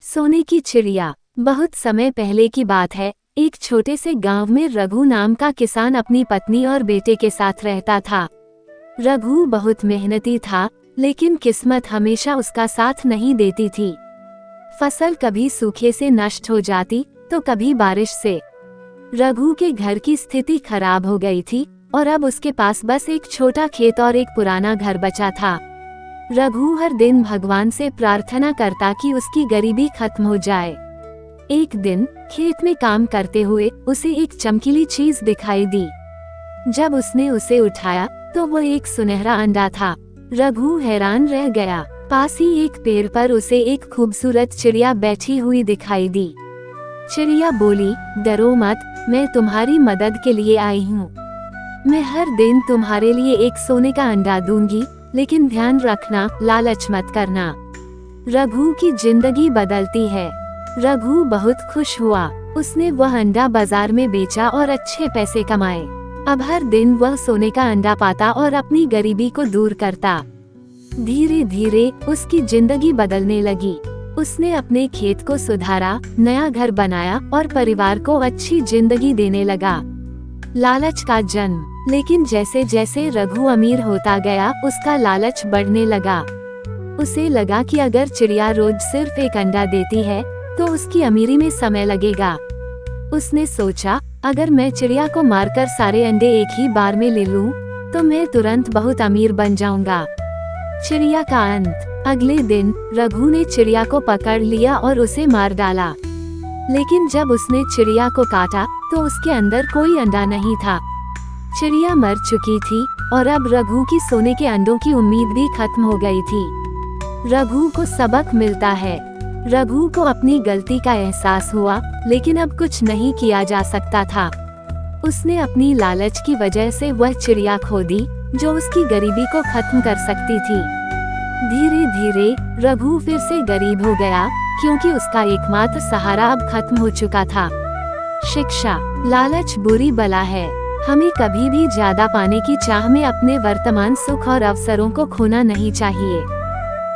सोने की चिड़िया। बहुत समय पहले की बात है। एक छोटे से गांव में रघु नाम का किसान अपनी पत्नी और बेटे के साथ रहता था। रघु बहुत मेहनती था, लेकिन किस्मत हमेशा उसका साथ नहीं देती थी। फसल कभी सूखे से नष्ट हो जाती तो कभी बारिश से। रघु के घर की स्थिति खराब हो गई थी और अब उसके पास बस एक छोटा खेत और एक पुराना घर बचा था। रघु हर दिन भगवान से प्रार्थना करता कि उसकी गरीबी खत्म हो जाए। एक दिन खेत में काम करते हुए उसे एक चमकीली चीज दिखाई दी। जब उसने उसे उठाया तो वो एक सुनहरा अंडा था। रघु हैरान रह गया। पास ही एक पेड़ पर उसे एक खूबसूरत चिड़िया बैठी हुई दिखाई दी। चिड़िया बोली, डरो मत, मैं तुम्हारी मदद के लिए आई हूँ। मैं हर दिन तुम्हारे लिए एक सोने का अंडा दूंगी, लेकिन ध्यान रखना, लालच मत करना। रघु की जिंदगी बदलती है। रघु बहुत खुश हुआ। उसने वह अंडा बाजार में बेचा और अच्छे पैसे कमाए। अब हर दिन वह सोने का अंडा पाता और अपनी गरीबी को दूर करता। धीरे धीरे उसकी जिंदगी बदलने लगी। उसने अपने खेत को सुधारा, नया घर बनाया और परिवार को अच्छी जिंदगी देने लगा। लालच का जन्म। लेकिन जैसे जैसे रघु अमीर होता गया, उसका लालच बढ़ने लगा। उसे लगा कि अगर चिड़िया रोज सिर्फ एक अंडा देती है तो उसकी अमीरी में समय लगेगा। उसने सोचा, अगर मैं चिड़िया को मारकर सारे अंडे एक ही बार में ले लूं, तो मैं तुरंत बहुत अमीर बन जाऊंगा। चिड़िया का अंत। अगले दिन रघु ने चिड़िया को पकड़ लिया और उसे मार डाला। लेकिन जब उसने चिड़िया को काटा तो उसके अंदर कोई अंडा नहीं था। चिड़िया मर चुकी थी और अब रघु की सोने के अंडों की उम्मीद भी खत्म हो गई थी। रघु को सबक मिलता है। रघु को अपनी गलती का एहसास हुआ, लेकिन अब कुछ नहीं किया जा सकता था। उसने अपनी लालच की वजह से वह चिड़िया खो दी जो उसकी गरीबी को खत्म कर सकती थी। धीरे धीरे रघु फिर से गरीब हो गया, क्योंकि उसका एकमात्र सहारा अब खत्म हो चुका था। शिक्षा। लालच बुरी बला है। हमें कभी भी ज्यादा पाने की चाह में अपने वर्तमान सुख और अवसरों को खोना नहीं चाहिए।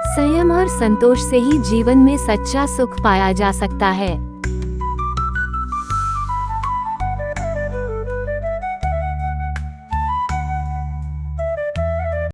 संयम और संतोष से ही जीवन में सच्चा सुख पाया जा सकता है।